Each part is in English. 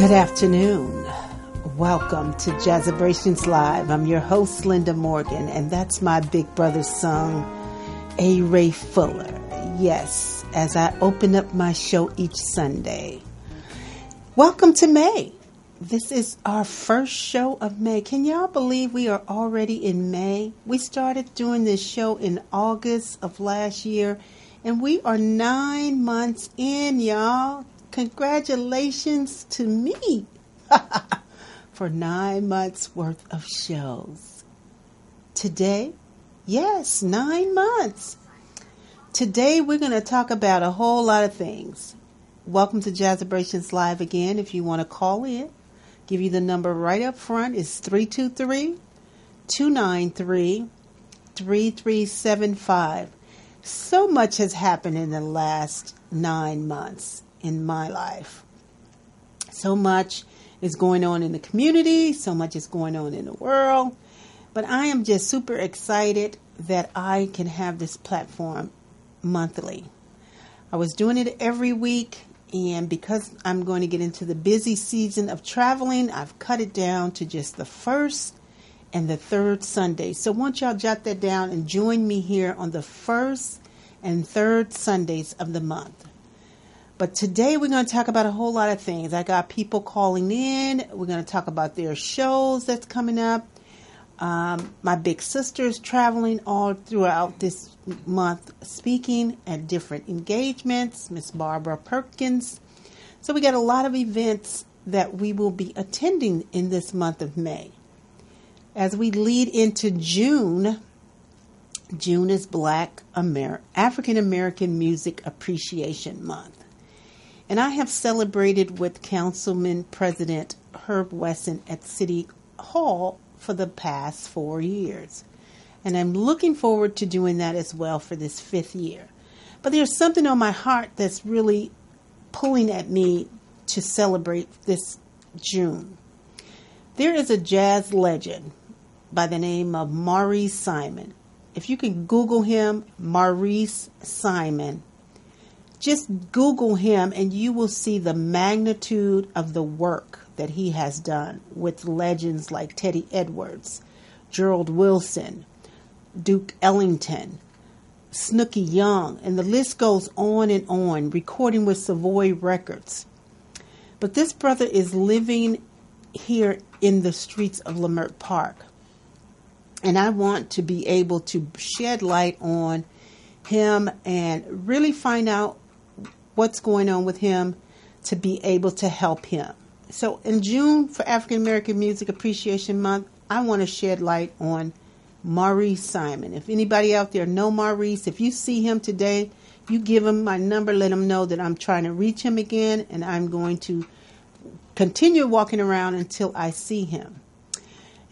Good afternoon. Welcome to Jazzabrations Live. I'm your host, Linda Morgan, and that's my big brother's song, A. Ray Fuller. Yes, as I open up my show each Sunday. Welcome to May. This is our first show of May. Can y'all believe we are already in May? We started doing this show in August of last year, and we are 9 months in, y'all. Congratulations to me for 9 months worth of shows. Today, yes, 9 months. Today we're going to talk about a whole lot of things. Welcome to Jazzabrations Live again. If you want to call in, give you the number right up front. It's 323-293-3375. So much has happened in the last 9 months in my life. So much is going on in the community. So much is going on in the world. But I am just super excited that I can have this platform monthly. I was doing it every week. And because I'm going to get into the busy season of traveling, I've cut it down to just the first and the third Sunday. So won't y'all jot that down and join me here on the first and third Sundays of the month. But today we're going to talk about a whole lot of things. I got people calling in. We're going to talk about their shows that's coming up. My big sister is traveling all throughout this month, speaking at different engagements. Miss Barbara Perkins. So we got a lot of events that we will be attending in this month of May. As we lead into June, June is African American Music Appreciation Month. And I have celebrated with Councilman President Herb Wesson at City Hall for the past 4 years. And I'm looking forward to doing that as well for this 5th year. But there's something on my heart that's really pulling at me to celebrate this June. There is a jazz legend by the name of Maurice Simon. If you can Google him, Maurice Simon, just Google him and you will see the magnitude of the work that he has done with legends like Teddy Edwards, Gerald Wilson, Duke Ellington, Snooky Young, and the list goes on, recording with Savoy Records. But this brother is living here in the streets of Leimert Park. And I want to be able to shed light on him and really find out what's going on with him to be able to help him. So in June for African American Music Appreciation Month, I want to shed light on Maurice Simon. If anybody out there know Maurice, if you see him today, you give him my number, let him know that I'm trying to reach him again, and I'm going to continue walking around until I see him.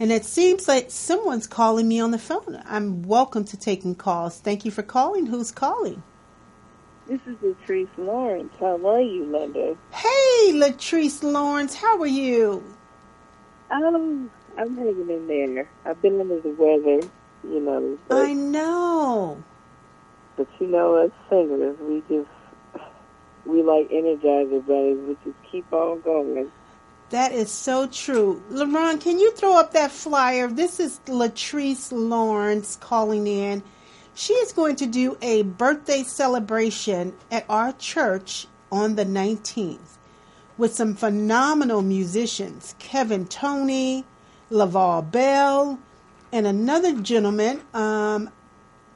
And it seems like someone's calling me on the phone. I'm welcome to taking calls. Thank you for calling. Who's calling? This is Latrice Lawrence. How are you, Linda? Hey, Latrice Lawrence. How are you? I'm hanging in there. I've been under the weather, you know. I know. But you know, us singers, we like Energizer bunnies. We just keep on going. That is so true. LaRon, can you throw up that flyer? This is Latrice Lawrence calling in. She is going to do a birthday celebration at our church on the 19th with some phenomenal musicians. Kevin Toney, Laval Bell, and another gentleman.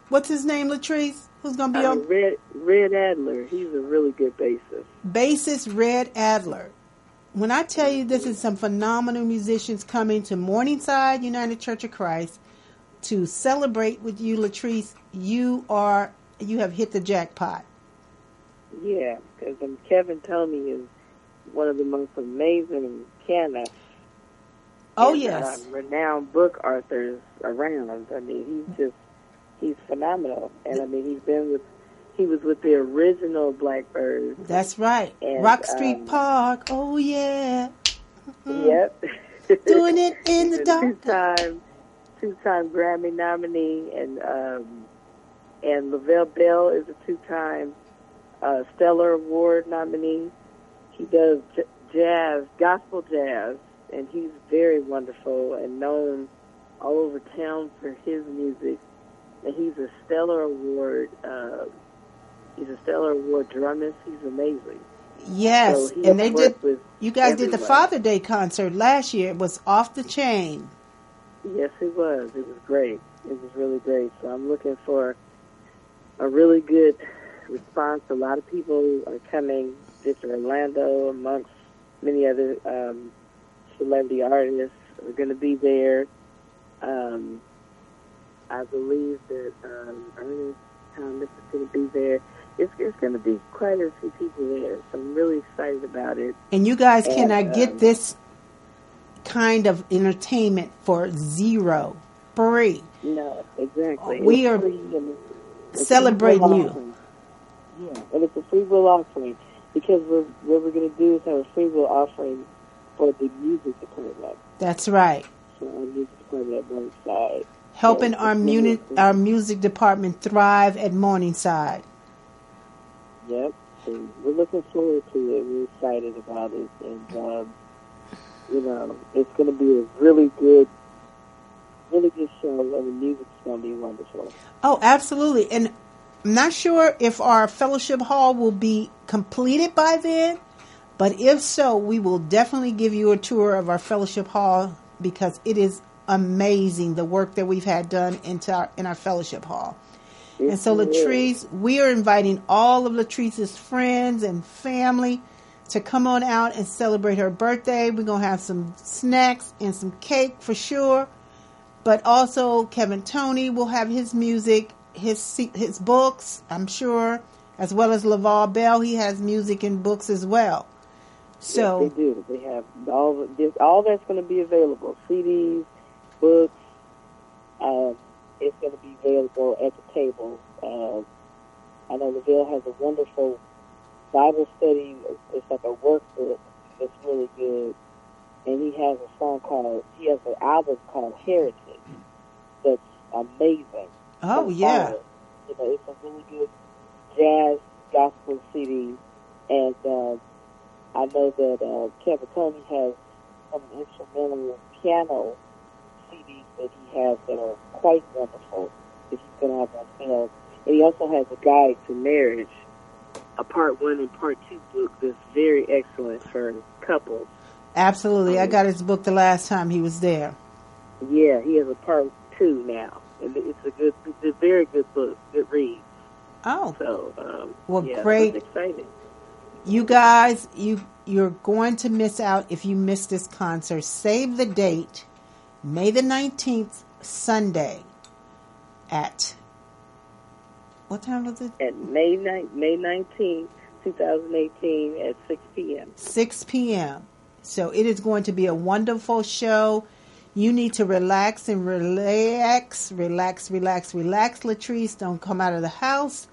What's his name, Latrice? Who's going to be on? Red Adler. He's a really good bassist. Bassist Red Adler. When I tell you this is some phenomenal musicians coming to Morningside United Church of Christ to celebrate with you, Latrice, you have hit the jackpot. Yeah, because Kevin Toney is one of the most amazing pianists. Oh, yes. Renowned book authors around. I mean, he's phenomenal. And I mean, he was with the original Blackbirds. That's right. And, Rock Street Park. Oh, yeah. Mm-hmm. Yep. Doing it in the dark. Two-time Grammy nominee, and Lavelle Bell is a two-time Stellar Award nominee. He does jazz, gospel jazz, and he's very wonderful and known all over town for his music. And he's a Stellar Award. He's a Stellar Award drummer. He's amazing. Yes, So and they did. You guys did the everyone. Father Day concert last year. It was off the chain. Yes, it was. It was great. It was really great. So I'm looking for a really good response. A lot of people are coming. Visit Orlando, amongst many other celebrity artists, are going to be there. I believe that Ernest Thomas is going to be there. It's going to be quite a few people there, so I'm really excited about it. And you guys cannot get this kind of entertainment for zero, free. No, exactly. We are celebrating you. Yeah, and it's a free will offering, because what we're going to do is have a free will offering for the music department. That's right. So our music department at Morningside. Helping our music department thrive at Morningside. Yep. So we're looking forward to it. We're excited about it. And, it's going to be a really good show, and the music's going to be wonderful. Oh, absolutely. And I'm not sure if our fellowship hall will be completed by then, but if so, we will definitely give you a tour of our fellowship hall, because it is amazing, the work that we've had done in our fellowship hall. And so Latrice, we are inviting all of Latrice's friends and family to come on out and celebrate her birthday. We're going to have some snacks and some cake for sure. But also Kevin Tony will have his music, his books, I'm sure, as well as LaVar Bell. He has music and books as well. So yes, they do. They have all that's going to be available. CDs, books. It's going to be available at the table. I know LaVelle has a wonderful Bible study. It's like a workbook that's really good. And he has an album called Heritage that's amazing. Oh, yeah. It's a really good jazz gospel CD. And I know that Kevin Tony has some instrumental piano CDs that he has that are quite wonderful, if he's going to have on sale. And he also has a guide to marriage, a part 1 and part 2 book that's very excellent for couples. Absolutely. I got his book the last time he was there. Yeah, he has a part 2 now. And it's a very good book. Good read. Oh. So, great. It's exciting. You guys, you're going to miss out if you miss this concert. Save the date. May the 19th, Sunday, at, what time was it? At May 19th, 2018, at 6 p.m. 6 p.m. So it is going to be a wonderful show. You need to relax and relax, Latrice. Don't come out of the house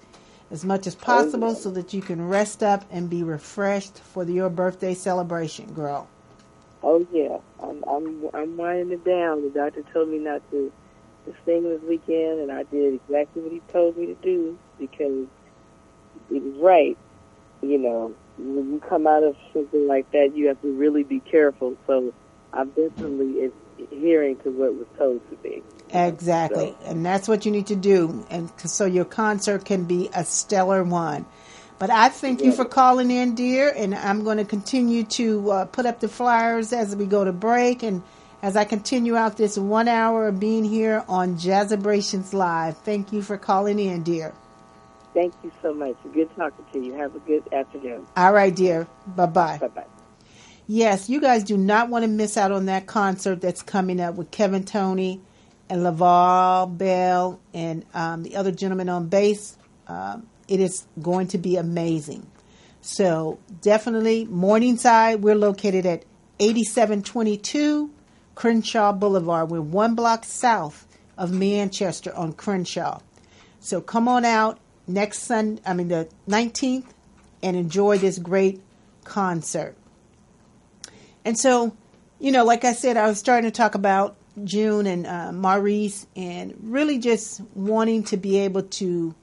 as much as possible so that you can rest up and be refreshed for your birthday celebration, girl. Oh yeah, I'm winding it down. The doctor told me not to sing this weekend, and I did exactly what he told me to do, because he was right. When you come out of something like that, you have to really be careful. So I'm definitely adhering to what was told to me. Exactly, and that's what you need to do, and so your concert can be a stellar one. But I thank you for calling in, dear, and I'm going to continue to put up the flyers as we go to break, and as I continue out this 1 hour of being here on Jazzabrations Live. Thank you for calling in, dear. Thank you so much. Good talking to you. Have a good afternoon. All right, dear. Bye-bye. Bye-bye. Yes, you guys do not want to miss out on that concert that's coming up with Kevin Tony and LaVar Bell and the other gentleman on bass. It is going to be amazing. So definitely Morningside. We're located at 8722 Crenshaw Boulevard. We're 1 block south of Manchester on Crenshaw. So come on out next the 19th, and enjoy this great concert. And so, like I said, I was starting to talk about June and Maurice, and really just wanting to be able to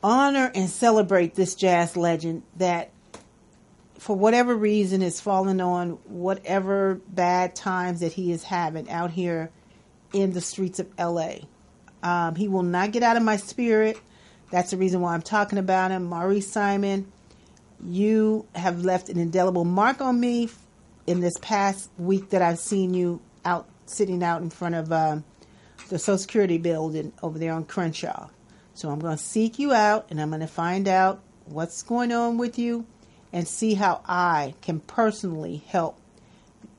honor and celebrate this jazz legend that for whatever reason, has fallen on whatever bad times that he is having out here in the streets of LA. He will not get out of my spirit. That's the reason why I'm talking about him. Maurice Simon, you have left an indelible mark on me in this past week that I've seen you out, sitting out in front of the Social Security building over there on Crenshaw. So I'm going to seek you out, and I'm going to find out what's going on with you and see how I can personally help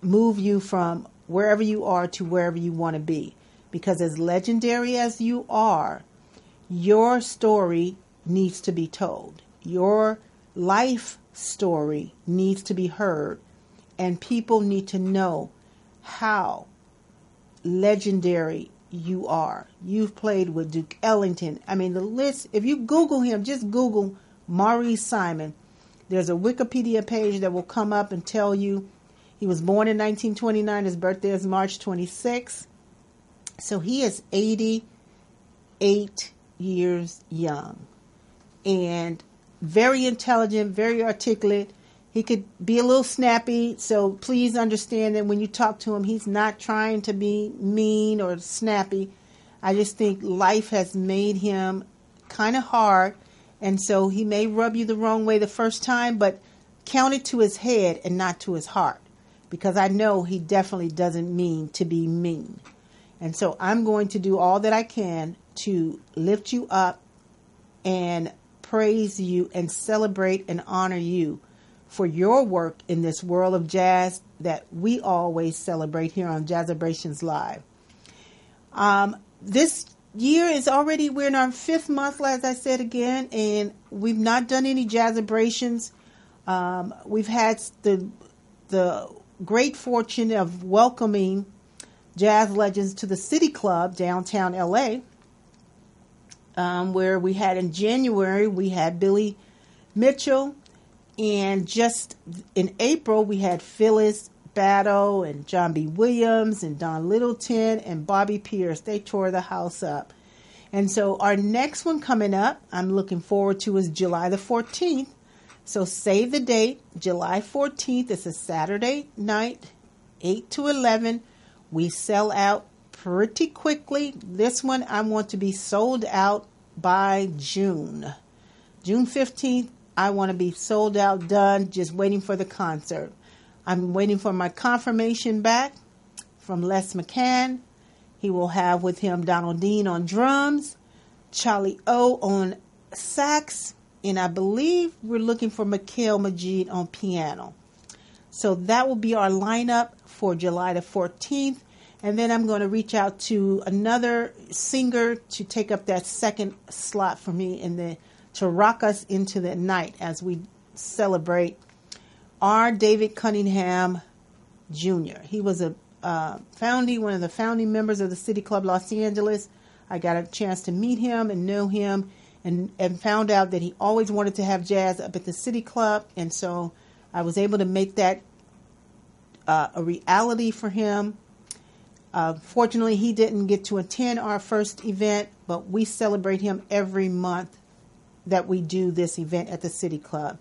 move you from wherever you are to wherever you want to be. Because as legendary as you are, your story needs to be told. Your life story needs to be heard. And people need to know how legendary you are. You've played with Duke Ellington. I mean, the list, if you Google him, just Google Maurice Simon. There's a Wikipedia page that will come up and tell you he was born in 1929. His birthday is March 26th. So he is 88 years young and very intelligent, very articulate. He could be a little snappy, so please understand that when you talk to him, he's not trying to be mean or snappy. I just think life has made him kind of hard, and so he may rub you the wrong way the first time, but count it to his head and not to his heart, because I know he definitely doesn't mean to be mean. And so I'm going to do all that I can to lift you up and praise you and celebrate and honor you for your work in this world of jazz that we always celebrate here on Jazzabrations Live. This year is already, we're in our 5th month, as I said again, and we've not done any Jazzabrations. We've had the great fortune of welcoming jazz legends to the City Club downtown LA, where we had in January, we had Billy Mitchell, and just in April, we had Phyllis Battle and John B. Williams and Don Littleton and Bobby Pierce. They tore the house up. And so our next one coming up, I'm looking forward to, is July the 14th. So save the date, July 14th. It's a Saturday night, 8 to 11. We sell out pretty quickly. This one I want to be sold out by June. June 15th, I want to be sold out, done, just waiting for the concert. I'm waiting for my confirmation back from Les McCann. He will have with him Donald Dean on drums, Charlie O on sax, and I believe we're looking for Mikhail Majid on piano. So that will be our lineup for July the 14th. And then I'm going to reach out to another singer to take up that second slot for me to rock us into the night as we celebrate R. David Cunningham Jr. He was one of the founding members of the City Club Los Angeles. I got a chance to meet him and know him and found out that he always wanted to have jazz up at the City Club. And so I was able to make that a reality for him. Fortunately, he didn't get to attend our first event, but we celebrate him every month that we do this event at the City Club.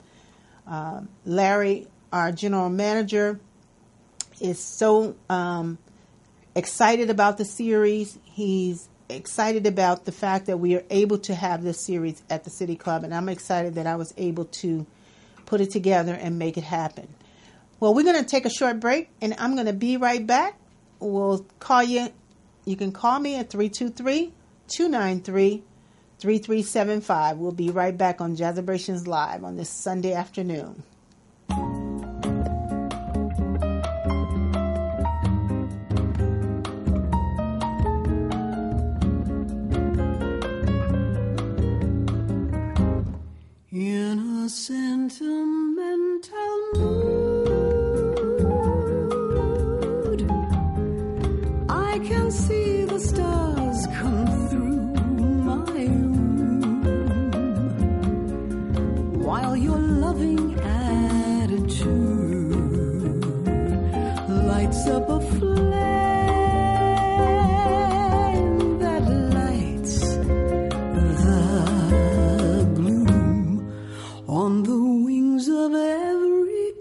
Larry, our general manager, is so excited about the series. He's excited about the fact that we are able to have this series at the City Club, and I'm excited that I was able to put it together and make it happen. Well, we're going to take a short break, and I'm going to be right back. We'll call you. You can call me at 323-293-3375. We'll be right back on Jazzabrations Live on this Sunday afternoon. In a sentimental mood, I can see the stars come through my room, while your loving attitude lights up a flame that lights the gloom on the wings of every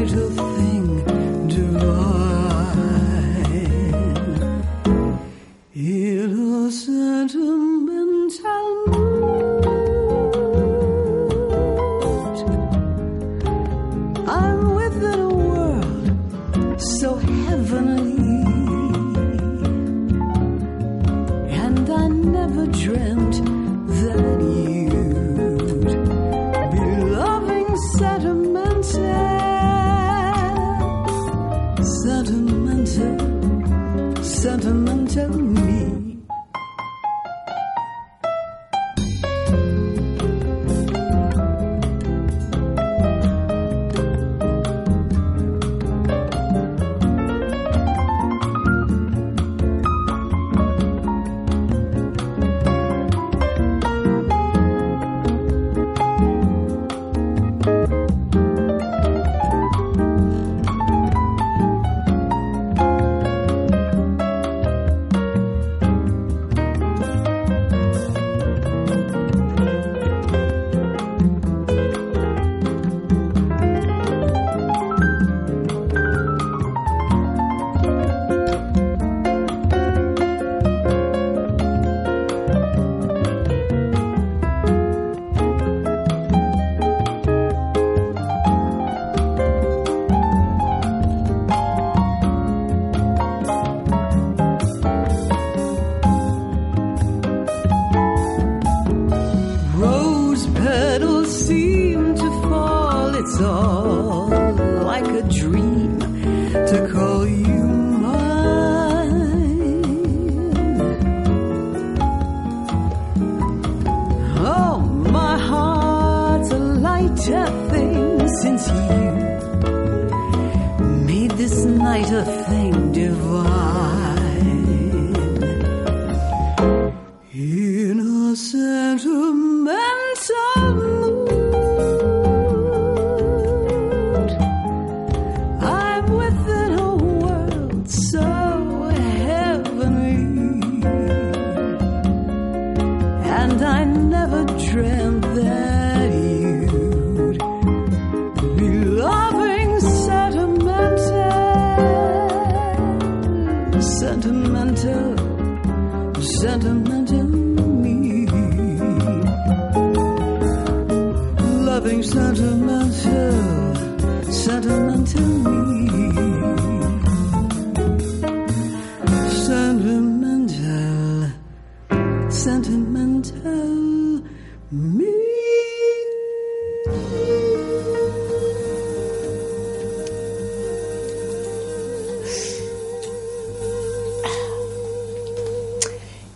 quite a thing divine. In a sentimental mood, I'm within a world so heavenly, and I never dreamt that you'd be loving sentimental me. It's all like a dream to call you mine. Oh, my heart's a lighter thing since you made this night a thing divine. In a sentimental mood, I never dreamt that you'd be loving sentimental me. Loving sentimental me. Sentimental me.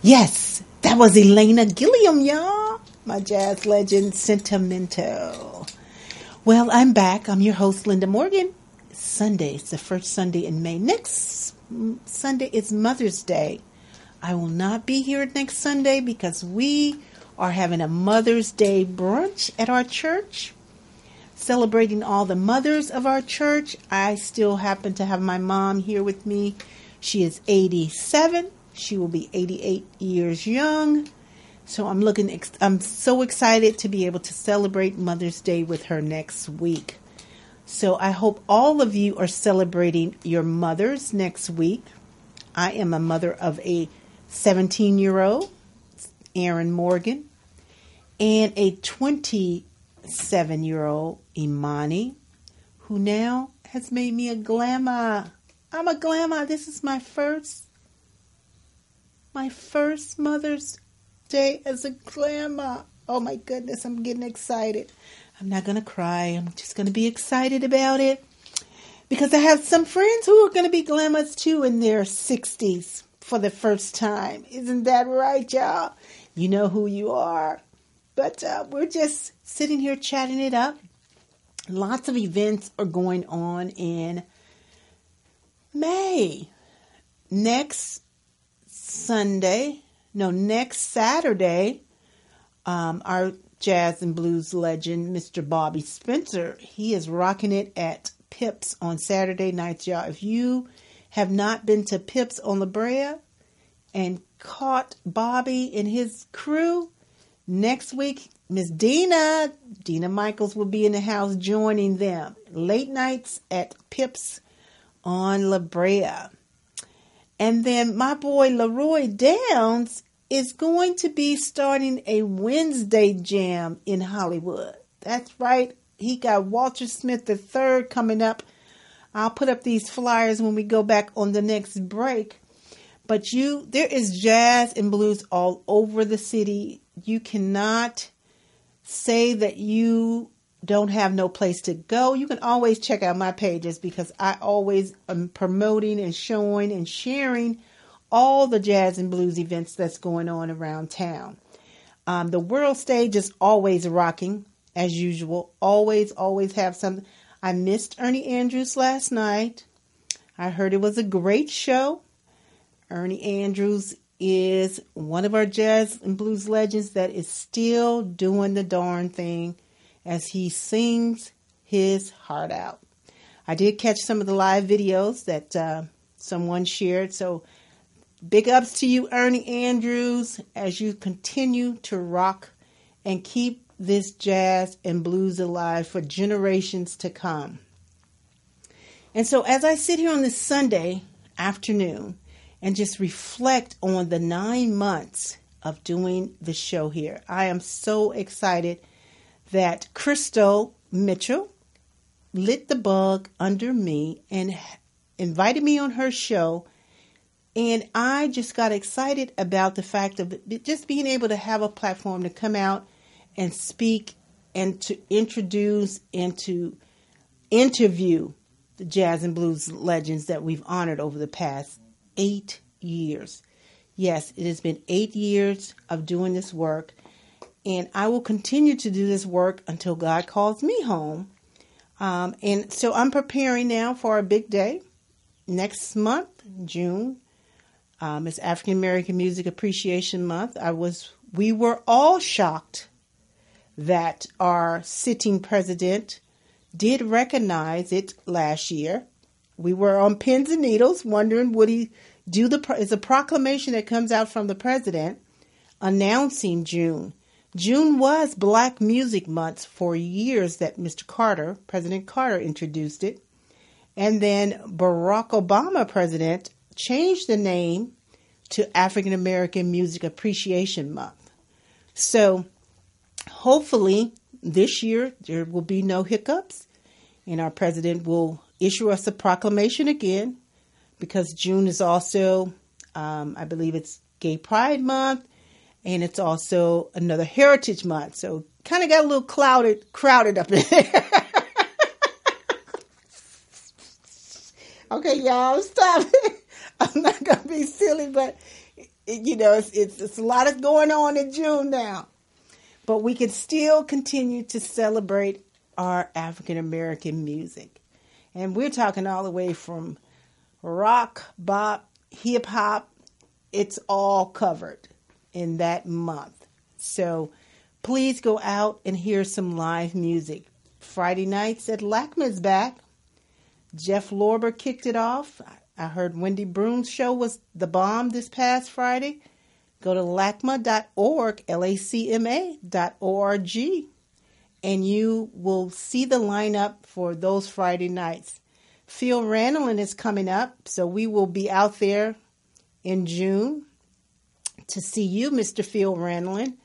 Yes, that was Elena Gilliam, y'all. My jazz legend, Sentimental. Well, I'm back. I'm your host, Linda Morgan. Sunday, it's the first Sunday in May. Next Sunday is Mother's Day. I will not be here next Sunday because we are having a Mother's Day brunch at our church, celebrating all the mothers of our church. I still happen to have my mom here with me. She is 87. She will be 88 years young. So I'm so excited to be able to celebrate Mother's Day with her next week. So I hope all of you are celebrating your mothers next week. I am a mother of a 17-year-old, Erin Morgan, and a 27-year-old, Imani, who now has made me a glamour. I'm a glamour. This is my first Mother's Day as a glamour. Oh my goodness, I'm getting excited. I'm not going to cry. I'm just going to be excited about it because I have some friends who are going to be glamours too in their 60s. For the first time. Isn't that right, y'all? You know who you are. But we're just sitting here chatting it up. Lots of events are going on in May. Next Saturday, our jazz and blues legend, Mr. Bobby Spencer, he is rocking it at Pips on Saturday nights, y'all. If you have not been to Pips on La Brea and caught Bobby and his crew, next week Miss Dina Michaels will be in the house joining them. Late nights at Pips on La Brea. And then my boy Leroy Downs is going to be starting a Wednesday jam in Hollywood. That's right. He got Walter Smith III coming up. I'll put up these flyers when we go back on the next break. But there is jazz and blues all over the city. You cannot say that you don't have no place to go. You can always check out my pages because I always am promoting and showing and sharing all the jazz and blues events that's going on around town. The world stage is always rocking as usual. Always have something. I missed Ernie Andrews last night. I heard it was a great show. Ernie Andrews is one of our jazz and blues legends that is still doing the darn thing as he sings his heart out. I did catch some of the live videos that someone shared. So big ups to you, Ernie Andrews, as you continue to rock and keep this jazz and blues alive for generations to come. And so as I sit here on this Sunday afternoon and just reflect on the 9 months of doing the show here, I am so excited that Crystal Mitchell lit the bug under me and invited me on her show. And I just got excited about the fact of just being able to have a platform to come out and speak and to introduce and to interview the jazz and blues legends that we've honored over the past 8 years. Yes, it has been 8 years of doing this work, and I will continue to do this work until God calls me home. And so I'm preparing now for a big day next month, June. It's African American Music Appreciation Month. We were all shocked that our sitting president did recognize it last year. We were on pins and needles wondering would he do it's a proclamation that comes out from the president announcing June. June was Black Music Month for years that President Carter introduced it. And then Barack Obama, president, changed the name to African American Music Appreciation Month. So hopefully this year there will be no hiccups and our president will issue us a proclamation again, because June is also, I believe it's Gay Pride Month, and it's also another Heritage Month. So kind of got a little crowded up in there. Okay, y'all, stop it. I'm not going to be silly, but, it's a lot of going on in June now. But we can still continue to celebrate our African American music. And we're talking all the way from rock, bop, hip hop. It's all covered in that month. So please go out and hear some live music. Friday nights at LACMA's back. Jeff Lorber kicked it off. I heard Wendy Broom's show was the bomb this past Friday. Go to lacma.org, LACMA.org, and you will see the lineup for those Friday nights. Phil Ranelin is coming up, so we will be out there in June to see you, Mr. Phil Ranelin.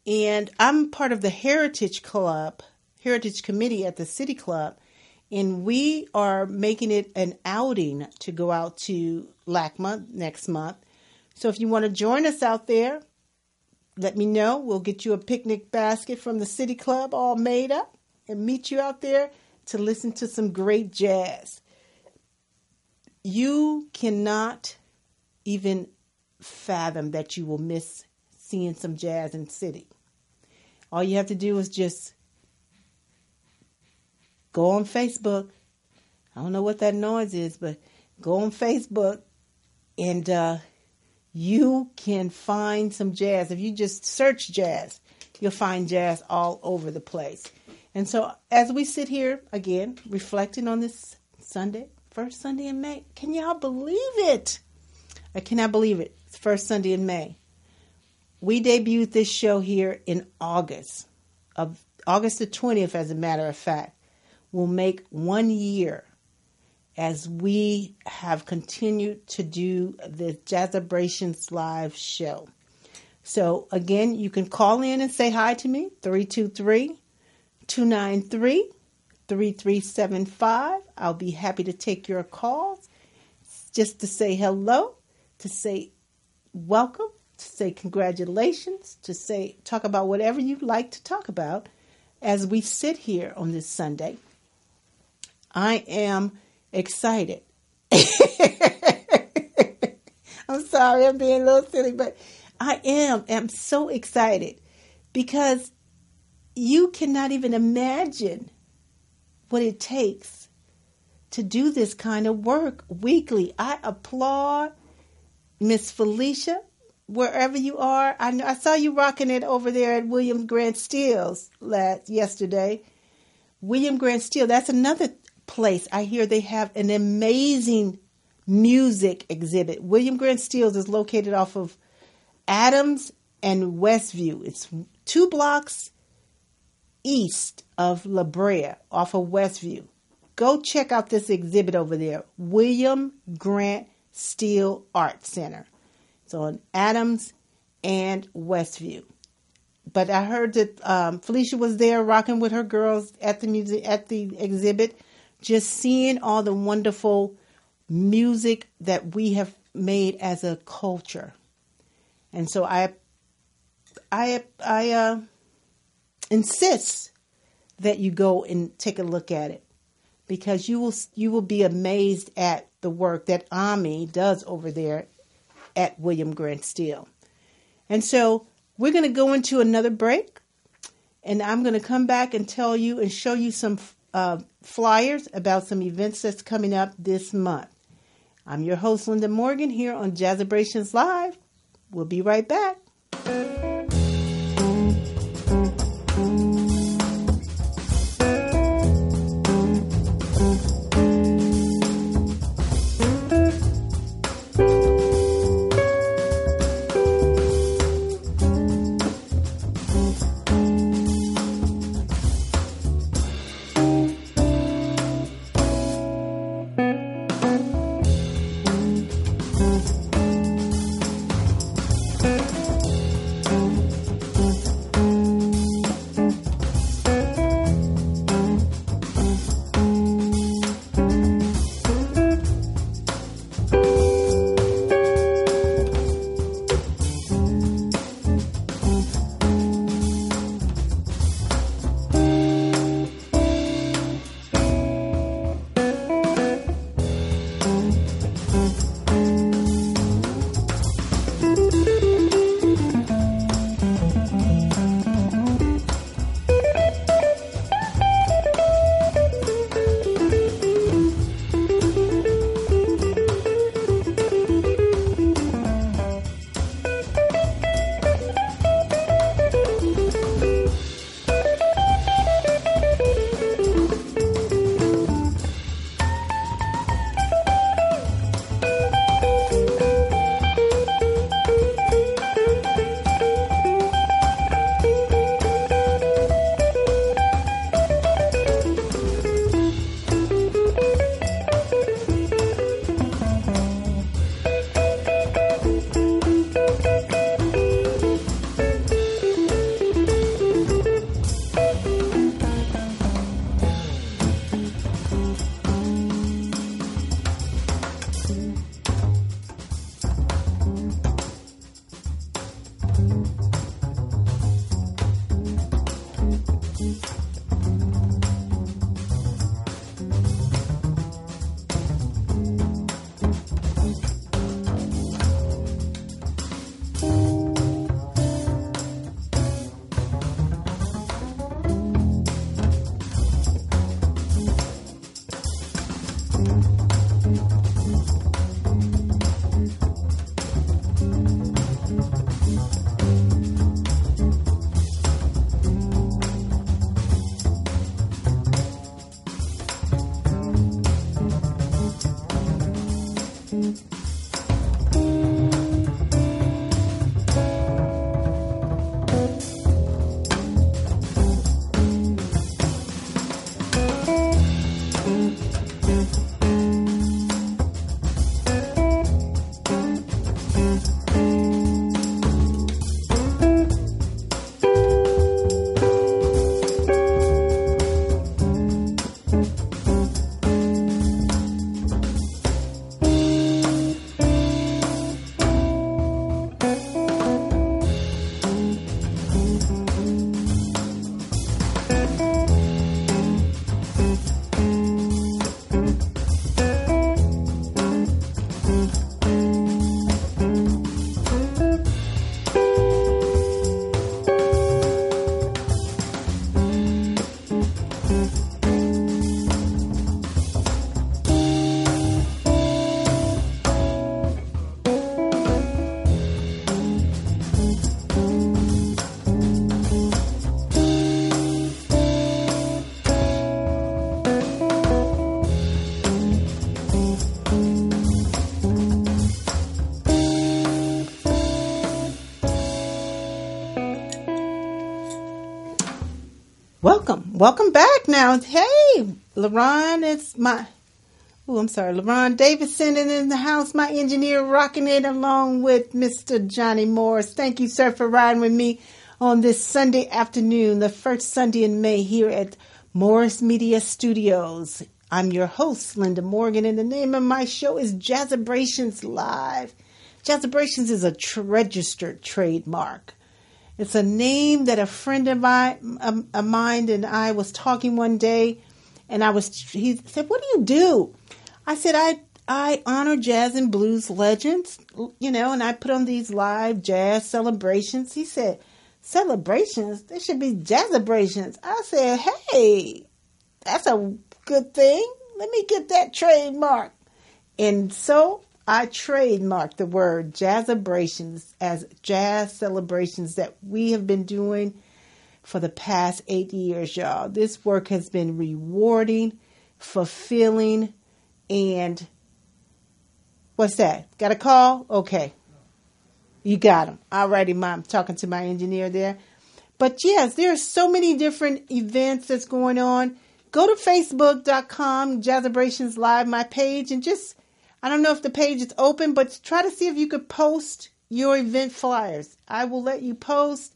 And I'm part of the Heritage Committee at the City Club, and we are making it an outing to go out to LACMA next month. So if you want to join us out there, let me know. We'll get you a picnic basket from the City Club all made up and meet you out there to listen to some great jazz. You cannot even fathom that you will miss seeing some jazz in the city. All you have to do is just go on Facebook. I don't know what that noise is, but go on Facebook and you can find some jazz. If you just search jazz, you'll find jazz all over the place. And so as we sit here, again, reflecting on this Sunday, first Sunday in May, can y'all believe it? I cannot believe it. It's first Sunday in May. We debuted this show here in August. of August the 20th, as a matter of fact, will make 1 year as we have continued to do the Jazzabrations live show. So again, you can call in and say hi to me, 323-293-3375. I'll be happy to take your calls just to say hello, to say welcome, to say congratulations, to say talk about whatever you'd like to talk about as we sit here on this Sunday. I am excited. I'm sorry, I'm being a little silly, but I am so excited because you cannot even imagine what it takes to do this kind of work weekly. I applaud Miss Felicia, wherever you are. I saw you rocking it over there at William Grant Steele's yesterday. William Grant Steele, that's another place I hear they have an amazing music exhibit. William Grant Steele's is located off of Adams and Westview. It's 2 blocks east of La Brea off of Westview. Go check out this exhibit over there, William Grant Steele Art Center. It's on Adams and Westview. But I heard that Felicia was there rocking with her girls at the exhibit, just seeing all the wonderful music that we have made as a culture. And so I insist that you go and take a look at it, because you will be amazed at the work that Ami does over there at William Grant Steele. And so we're going to go into another break, and I'm going to come back and tell you and show you some flyers about some events that's coming up this month. I'm your host, Linda Morgan, here on Jazzabrations Live. We'll be right back. Welcome back now. Hey, LaRon, LaRon Davidson in the house, my engineer, rocking it along with Mr. Johnny Morris. Thank you, sir, for riding with me on this Sunday afternoon, the first Sunday in May here at Morris Media Studios. I'm your host, Linda Morgan, and the name of my show is Jazzabrations Live. Jazzabrations is a registered trademark. It's a name that a friend of mine and I was talking one day, and he said, "What do you do?" I said, I honor jazz and blues legends, and I put on these live jazz celebrations. He said, "Celebrations? They should be Jazzabrations." I said, "Hey, that's a good thing. Let me get that trademark." And so I trademarked the word Jazzabrations as jazz celebrations that we have been doing for the past 8 years, y'all. This work has been rewarding, fulfilling, and what's that? Got a call? Okay. You got him. Alrighty, Mom. Talking to my engineer there. But yes, there are so many different events that's going on. Go to Facebook.com, Jazzabrations Live, my page, and I don't know if the page is open, but try to see if you could post your event flyers. I will let you post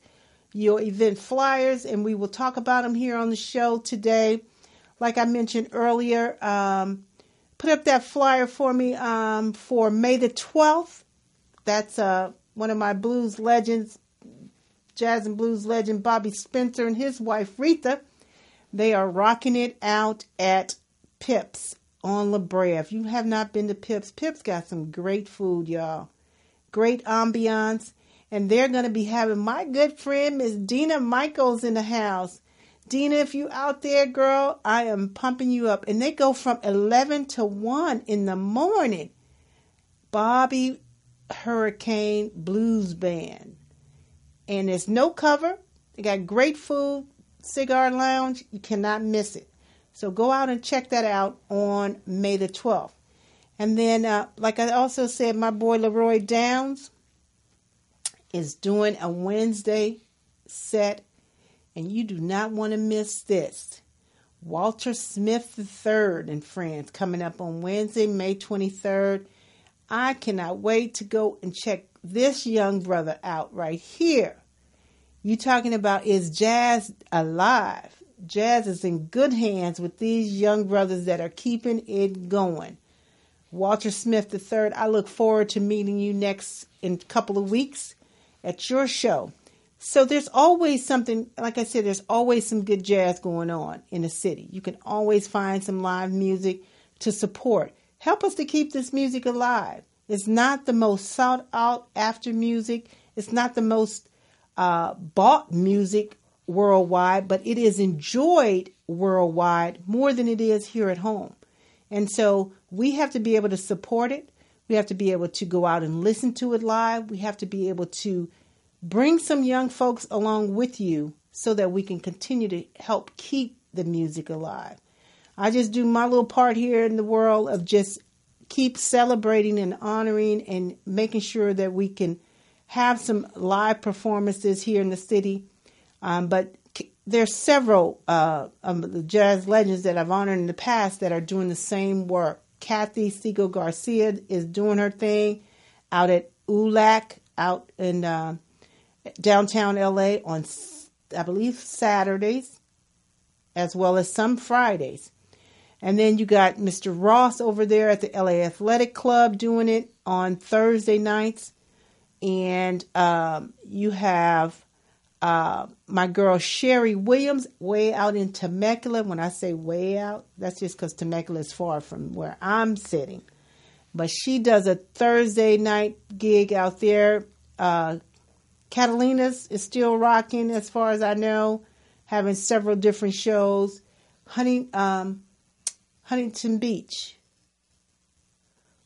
your event flyers, and we will talk about them here on the show today. Like I mentioned earlier, put up that flyer for me for May the 12th. That's one of my blues legends, jazz and blues legend Bobby Spencer and his wife Retha. They are rocking it out at Pips on La Brea. If you have not been to Pips got some great food, y'all. Great ambiance. And they're going to be having my good friend, Miss Dina Michaels, in the house. Dina, if you out there, girl, I am pumping you up. And they go from 11 to 1 in the morning. Bobby Hurricane Blues Band. And there's no cover. They got great food, cigar lounge. You cannot miss it. So go out and check that out on May the 12th. And then, like I also said, my boy Leroy Downs is doing a Wednesday set, and you do not want to miss this. Walter Smith III in France coming up on Wednesday, May 23rd. I cannot wait to go and check this young brother out right here. You talking about, is jazz alive? Jazz is in good hands with these young brothers that are keeping it going. Walter Smith III, I look forward to meeting you next in a couple of weeks at your show. So there's always something, like I said, there's always some good jazz going on in the city. You can always find some live music to support. Help us to keep this music alive. It's not the most sought out after music. It's not the most bought music worldwide, but it is enjoyed worldwide more than it is here at home. And so we have to be able to support it. We have to be able to go out and listen to it live. We have to be able to bring some young folks along with you so that we can continue to help keep the music alive. I just do my little part here in the world of just keep celebrating and honoring and making sure that we can have some live performances here in the city. But there's several of the jazz legends that I've honored in the past that are doing the same work. Kathy Siegel Garcia is doing her thing out at ULAC, out in downtown LA on, I believe, Saturdays, as well as some Fridays. And then you got Mr. Ross over there at the LA Athletic Club doing it on Thursday nights. And you have my girl Sherry Williams way out in Temecula. When I say way out, that's just because Temecula is far from where I'm sitting. But she does a Thursday night gig out there. Catalina's is still rocking as far as I know, having several different shows. Huntington Beach.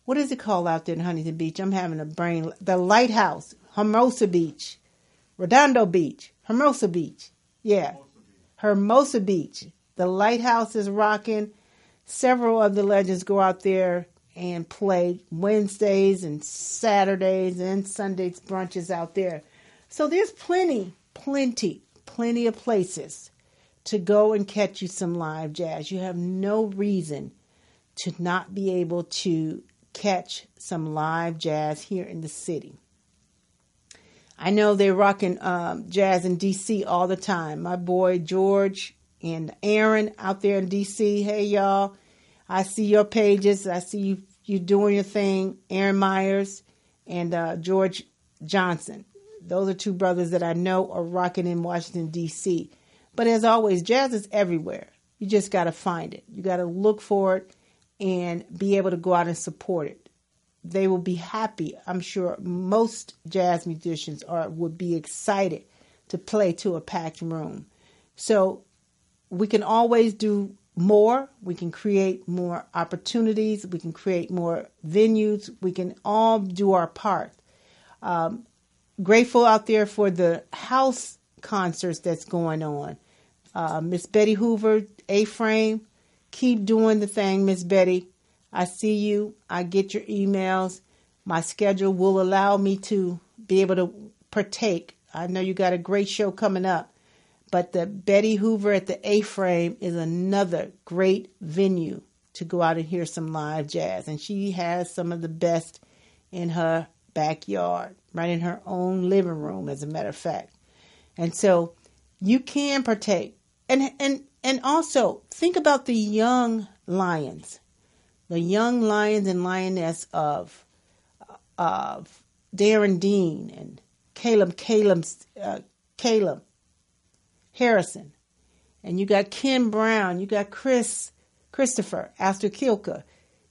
What is it called out there in Huntington Beach? I'm having a brain. The Lighthouse. Hermosa Beach. Redondo Beach. Hermosa Beach. Yeah. Hermosa Beach. The Lighthouse is rocking. Several of the legends go out there and play Wednesdays and Saturdays and Sundays brunches out there. So there's plenty of places to go and catch you some live jazz. You have no reason to not be able to catch some live jazz here in the city. I know they're rocking jazz in D.C. all the time. My boy George and Aaron out there in D.C. Hey, y'all. I see your pages. I see you doing your thing. Aaron Myers and George Johnson. Those are two brothers that I know are rocking in Washington, D.C. But as always, jazz is everywhere. You just got to find it. You got to look for it and be able to go out and support it. They will be happy. I'm sure most jazz musicians would be excited to play to a packed room. So we can always do more. We can create more opportunities. We can create more venues. We can all do our part. Grateful out there for the house concerts that's going on. Miss Betty Hoover, A-Frame, keep doing the thing, Miss Betty. I see you. I get your emails. My schedule will allow me to be able to partake. I know you got a great show coming up, but the Betty Hoover at the A-Frame is another great venue to go out and hear some live jazz. And she has some of the best in her backyard, right in her own living room, as a matter of fact. And so you can partake. And also think about the young lions. The young lions and lioness of Darren Dean and Caleb Harrison. And you got Ken Brown. You got Christopher Astor Kilka.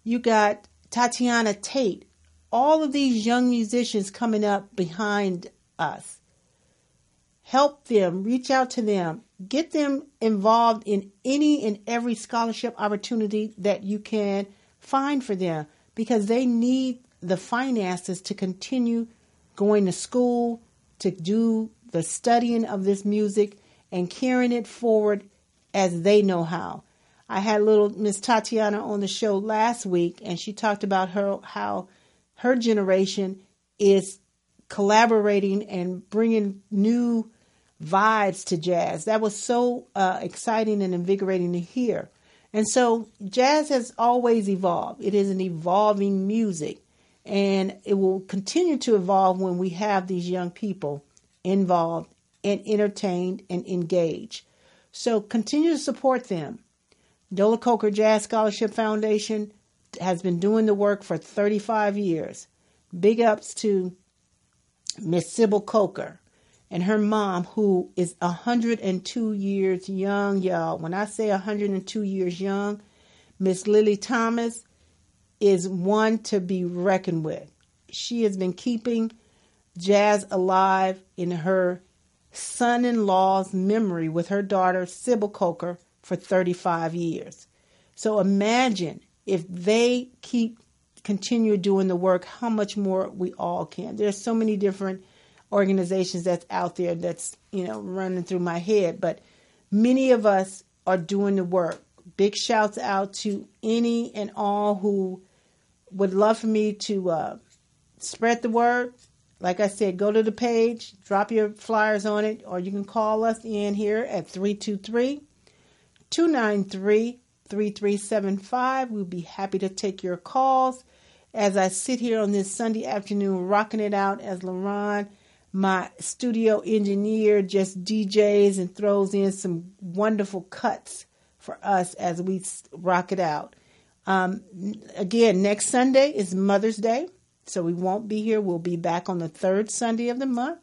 You got Tatiana Tate. All of these young musicians coming up behind us. Help them. Reach out to them. Get them involved in any and every scholarship opportunity that you can find for them, because they need the finances to continue going to school, to do the studying of this music and carrying it forward as they know how. I had little Miss Tatiana on the show last week, and she talked about how her generation is collaborating and bringing new vibes to jazz. That was so exciting and invigorating to hear. And so jazz has always evolved. It is an evolving music, and it will continue to evolve when we have these young people involved and entertained and engaged. So continue to support them. Dola Coker Jazz Scholarship Foundation has been doing the work for 35 years. Big ups to Miss Sybil Coker and her mom, who is 102 years young, y'all. When I say 102 years young, Miss Lily Thomas is one to be reckoned with. She has been keeping jazz alive in her son-in-law's memory with her daughter, Sybil Coker, for 35 years. So imagine if they continue doing the work, how much more we all can. There's so many different organizations that's out there that's, running through my head, but many of us are doing the work. Big shouts out to any and all who would love for me to spread the word. Like I said, go to the page, drop your flyers on it, or you can call us in here at 323-293-3375. We'll be happy to take your calls as I sit here on this Sunday afternoon rocking it out as LaRon, my studio engineer, just DJs and throws in some wonderful cuts for us as we rock it out. Again, next Sunday is Mother's Day, so we won't be here. We'll be back on the third Sunday of the month.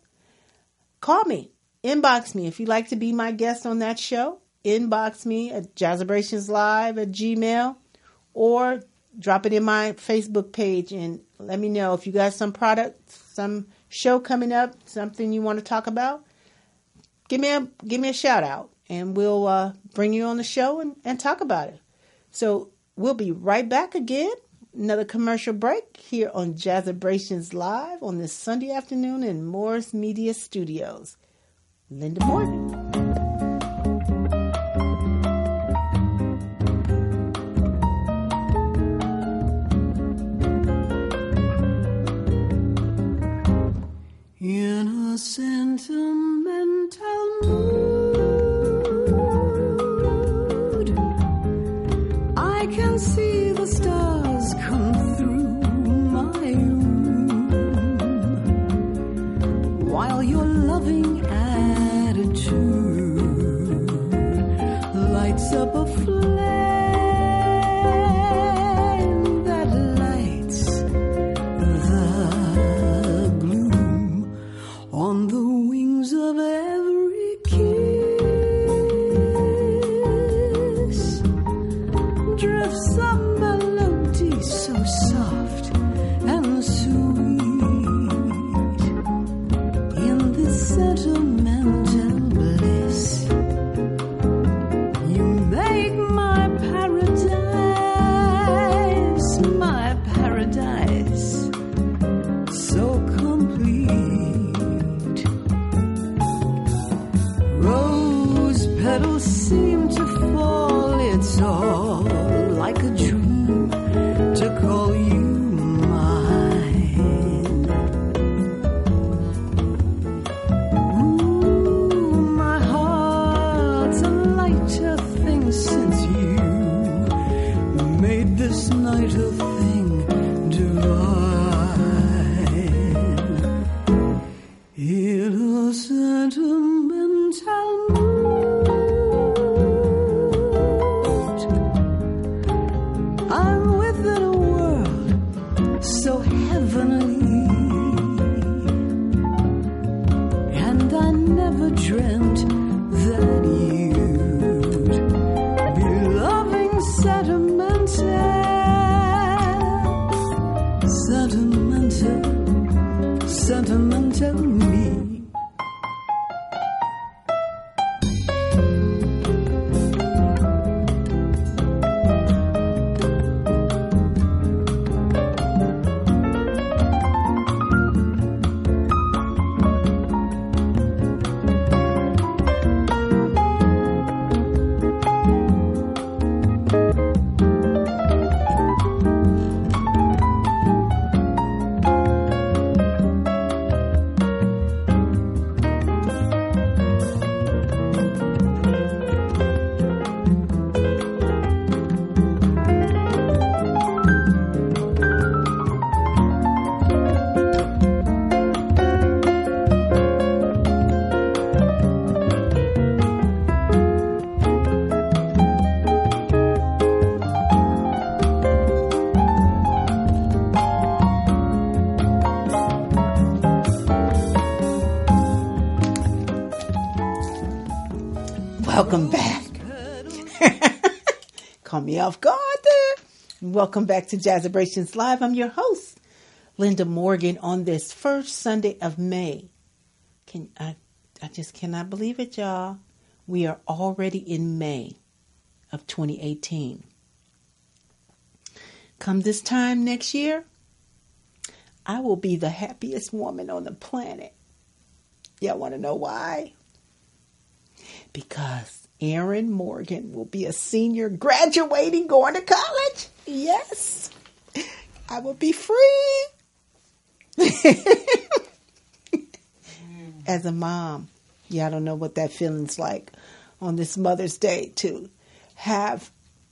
Call me, inbox me if you'd like to be my guest on that show. Inbox me at jazzabrationslive@gmail.com or drop it in my Facebook page and let me know if you got some product, some show coming up, something you want to talk about. Give me a shout out and we'll bring you on the show and talk about it. So we'll be right back again. Another commercial break here on Jazzabrations Live on this Sunday afternoon in Morris Media Studios. Linda Morgan. In a sentimental mood, paradise so complete. Rose petals seem to fall, it's all like a dream to call you mine. Ooh, my heart's a lighter thing since you made this night a thing divine. It'll sentimental mood. I'm within a world so heavenly, and I never dreamt that you'd be loving sentimental me. Welcome back. Caught me off guard there. Welcome back to Jazzabrations Live. I'm your host, Linda Morgan, on this first Sunday of May. I just cannot believe it, y'all. We are already in May of 2018. Come this time next year, I will be the happiest woman on the planet. Y'all want to know why? Because Erin Morgan will be a senior graduating, going to college. Yes, I will be free. As a mom, y'all don't know what that feeling's like on this Mother's Day to have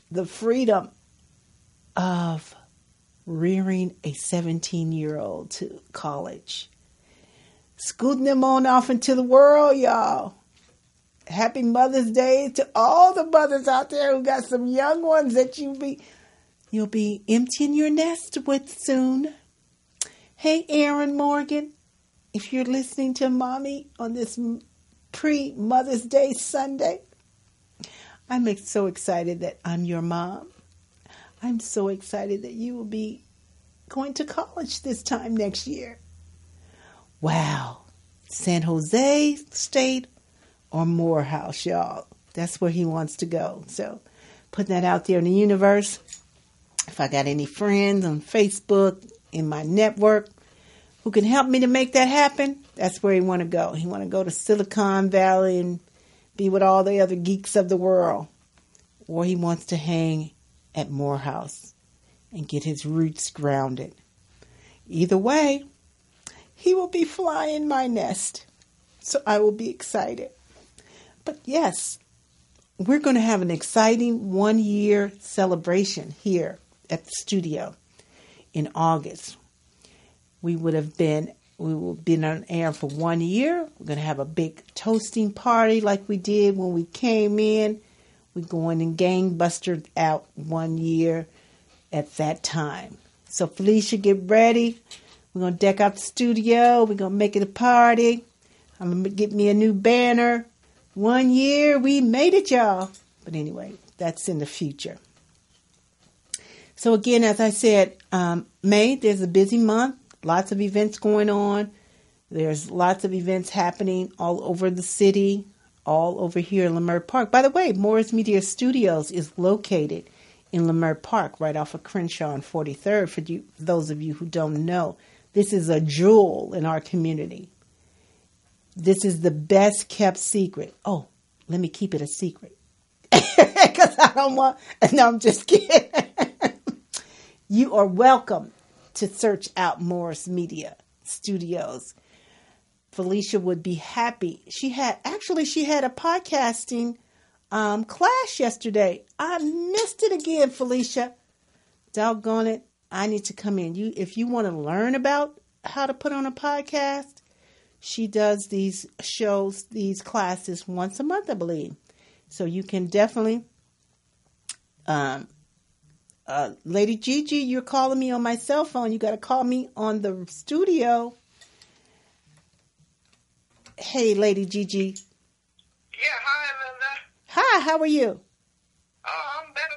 the freedom of rearing a 17-year-old to college. Scooting them on off into the world, y'all. Happy Mother's Day to all the mothers out there who got some young ones that you'll be emptying your nest with soon. Hey, Erin Morgan, if you're listening to Mommy on this pre-Mother's Day Sunday, I'm so excited that I'm your mom. I'm so excited that you will be going to college this time next year. Wow. San Jose State or Morehouse, y'all. That's where he wants to go. So put that out there in the universe. If I got any friends on Facebook, in my network, who can help me to make that happen, that's where he want to go. He want to go to Silicon Valley and be with all the other geeks of the world. Or he wants to hang at Morehouse and get his roots grounded. Either way, he will be flying my nest. So I will be excited. But yes, we're going to have an exciting 1-year celebration here at the studio in August. We will be on air for 1 year. We're going to have a big toasting party like we did when we came in. We're going and gangbustered out 1 year at that time. So Felicia, get ready. We're going to deck out the studio. We're going to make it a party. I'm going to get me a new banner. 1 year, we made it, y'all. But anyway, that's in the future. So again, as I said, May, there's a busy month. Lots of events going on. There's lots of events happening all over the city, all over here in Leimert Park. By the way, Morris Media Studios is located in Leimert Park, right off of Crenshaw and 43rd. For those of you who don't know, this is a jewel in our community. This is the best kept secret. Oh, let me keep it a secret. Because I don't want... No, I'm just kidding. You are welcome to search out Morris Media Studios. Felicia would be happy. She had a podcasting class yesterday. I missed it again, Felicia. Doggone it. I need to come in. If you want to learn about how to put on a podcast, she does these shows, these classes once a month, I believe. So you can definitely, Lady Gigi, you're calling me on my cell phone. You got to call me on the studio. Hey, Lady Gigi. Yeah, hi, Linda. Hi, how are you? Oh, I'm better.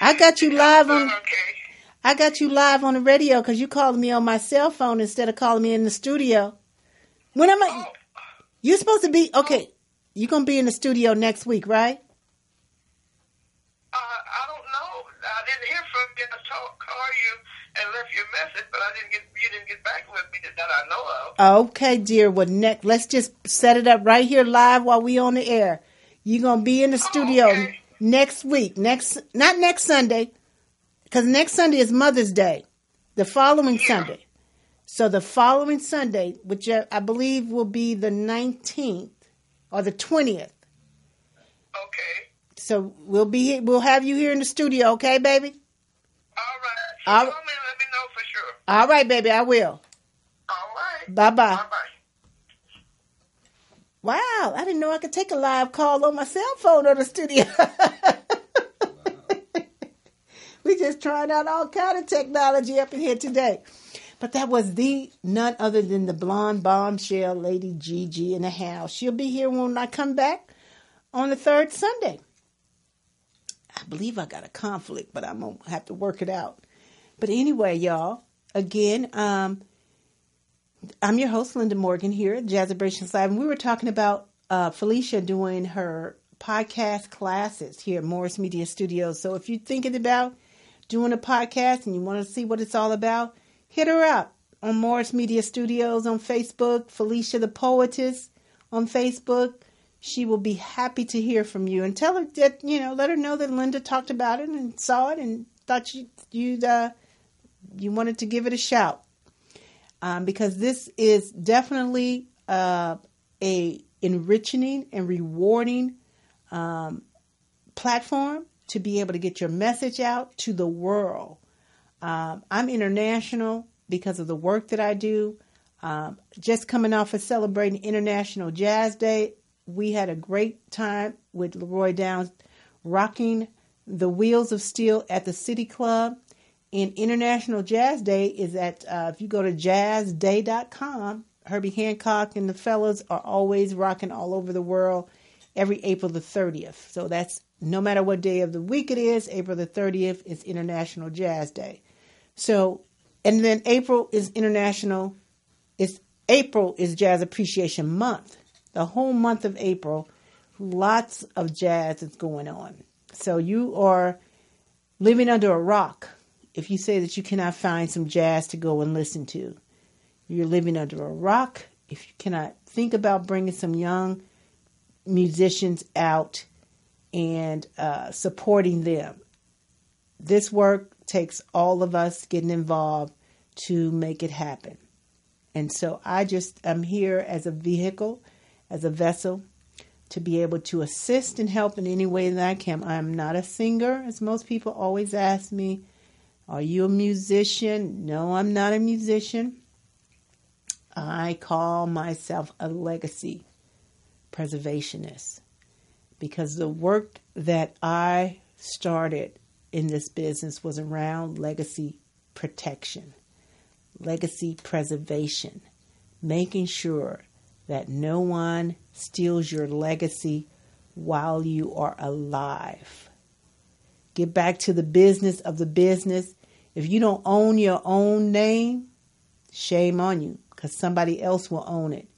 I got you live on. Okay. I got you live on the radio because you called me on my cell phone instead of calling me in the studio. When am I? You're supposed to be okay. You're gonna be in the studio next week, right? I don't know. I didn't hear from you. I call you and left your message, but you didn't get back with me that I know of. Okay, dear. Well, let's just set it up right here live while we on the air. You're gonna be in the studio next week. Not next Sunday, because next Sunday is Mother's Day. The following Sunday. So the following Sunday, which I believe will be the 19th or the 20th. Okay. So we'll have you here in the studio, okay, baby? All right. So call me and let me know for sure. All right, baby, I will. All right. Bye-bye. Bye-bye. Wow, I didn't know I could take a live call on my cell phone on the studio. We just trying out all kind of technology up in here today. But that was none other than the blonde bombshell Lady Gigi in the house. She'll be here when I come back on the third Sunday. I believe I got a conflict, but I'm going to have to work it out. But anyway, y'all, again, I'm your host, Linda Morgan, here at Jazzabrations Live. And we were talking about Felicia doing her podcast classes here at Morris Media Studios. So if you're thinking about doing a podcast and you want to see what it's all about, hit her up on Morris Media Studios on Facebook, Felicia the Poetess on Facebook. She will be happy to hear from you, and tell her that, let her know that Linda talked about it and saw it and thought you wanted to give it a shout. Because this is definitely a enriching and rewarding platform to be able to get your message out to the world. I'm international because of the work that I do. Just coming off of celebrating International Jazz Day, we had a great time with Leroy Downs rocking the Wheels of Steel at the City Club. And International Jazz Day is at, if you go to jazzday.com, Herbie Hancock and the fellas are always rocking all over the world every April the 30th. So that's no matter what day of the week it is, April the 30th is International Jazz Day. So, and then April is Jazz Appreciation Month. The whole month of April, lots of jazz is going on. So you are living under a rock if you say that you cannot find some jazz to go and listen to. You're living under a rock if you cannot think about bringing some young musicians out and supporting them. This work takes all of us getting involved to make it happen. And so I'm here as a vehicle, as a vessel, to be able to assist and help in any way that I can. I'm not a singer, as most people always ask me. Are you a musician? No, I'm not a musician. I call myself a legacy preservationist, because the work that I started in this business was around legacy protection, legacy preservation, making sure that no one steals your legacy while you are alive. Get back to the business of the business. If you don't own your own name, shame on you, because somebody else will own it.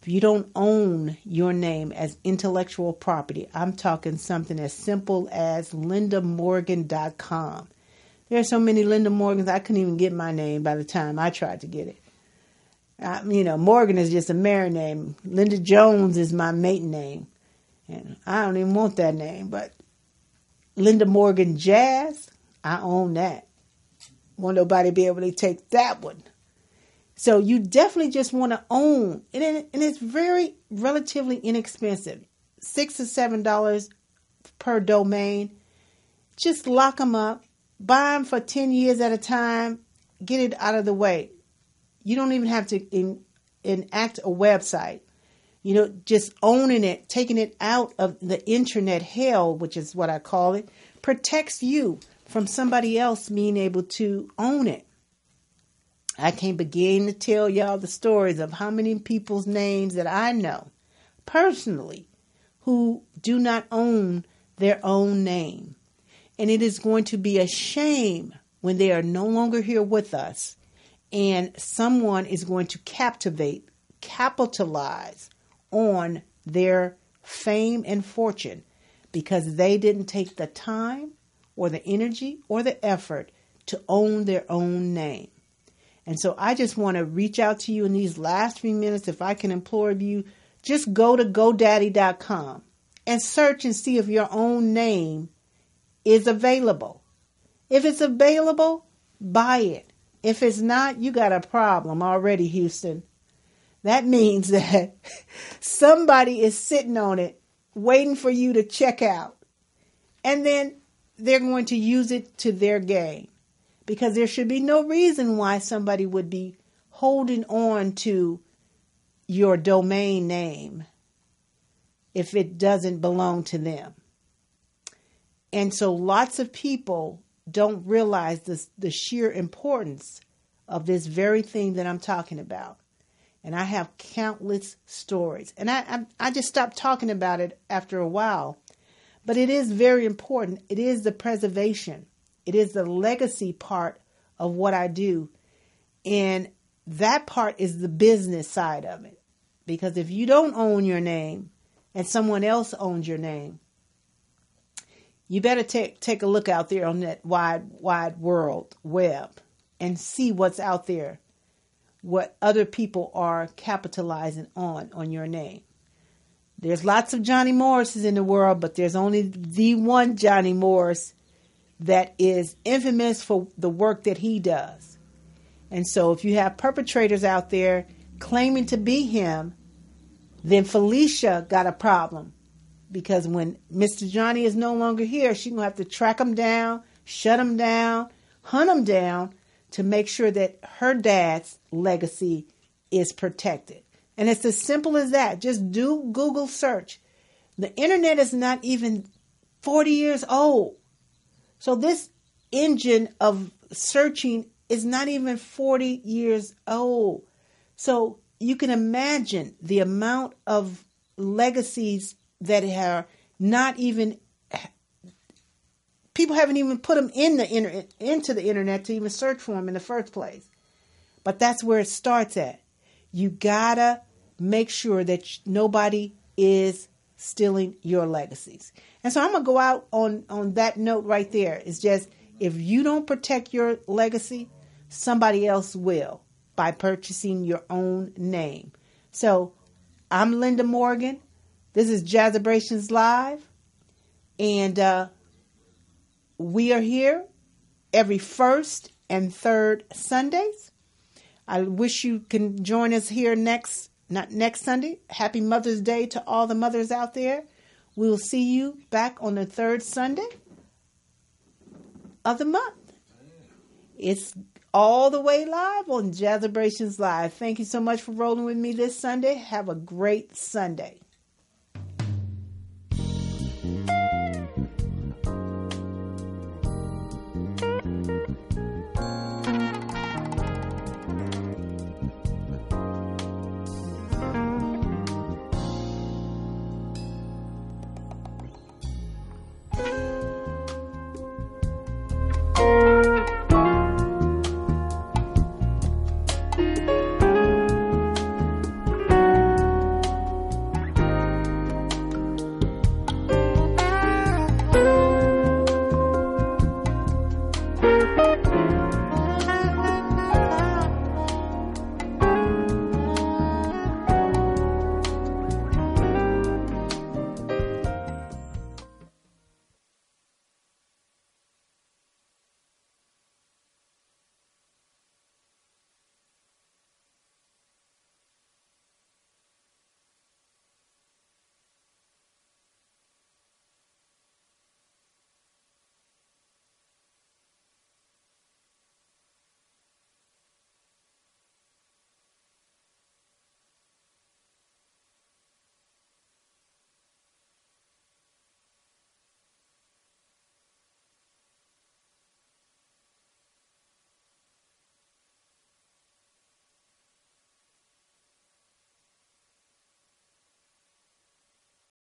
If you don't own your name as intellectual property, I'm talking something as simple as LindaMorgan.com. There are so many Linda Morgans, I couldn't even get my name by the time I tried to get it. Morgan is just a married name. Linda Jones is my maiden name. And I don't even want that name, but Linda Morgan Jazz, I own that. Won't nobody be able to take that one. So you definitely just want to own, and it's very relatively inexpensive, $6 or $7 per domain. Just lock them up, buy them for 10 years at a time, get it out of the way. You don't even have to enact a website. Just owning it, taking it out of the internet hell, which is what I call it, protects you from somebody else being able to own it. I can't begin to tell y'all the stories of how many people's names that I know personally who do not own their own name. And it is going to be a shame when they are no longer here with us and someone is going to capitalize on their fame and fortune because they didn't take the time or the energy or the effort to own their own name. And so I just want to reach out to you in these last few minutes. If I can implore you, just go to GoDaddy.com and search and see if your own name is available. If it's available, buy it. If it's not, you got a problem already, Houston. That means that somebody is sitting on it, waiting for you to check out. And then they're going to use it to their gain. Because there should be no reason why somebody would be holding on to your domain name if it doesn't belong to them. And so lots of people don't realize the sheer importance of this very thing that I'm talking about. And I have countless stories. And I just stopped talking about it after a while. But it is very important. It is the preservation. It is the legacy part of what I do. And that part is the business side of it. Because if you don't own your name and someone else owns your name, you better take a look out there on that wide world web and see what's out there, what other people are capitalizing on your name. There's lots of Johnny Morrises in the world, but there's only the one Johnny Morris that is infamous for the work that he does. And so if you have perpetrators out there claiming to be him, then Felicia got a problem. Because when Mr. Johnny is no longer here, she's going to have to track him down, shut him down, hunt him down to make sure that her dad's legacy is protected. And it's as simple as that. Just do Google search. The internet is not even 40 years old. So this engine of searching is not even 40 years old. So you can imagine the amount of legacies that are not even, people haven't even put them in into the internet to even search for them in the first place. But that's where it starts at. You gotta make sure that nobody is stealing your legacies. And so I'm going to go out on that note right there. It's just, if you don't protect your legacy, somebody else will by purchasing your own name. So I'm Linda Morgan. This is Jazzabrations Live. And we are here every first and third Sundays. I wish you can join us here not next Sunday. Happy Mother's Day to all the mothers out there. We'll see you back on the third Sunday of the month. It's all the way live on Jazzabrations Live. Thank you so much for rolling with me this Sunday. Have a great Sunday.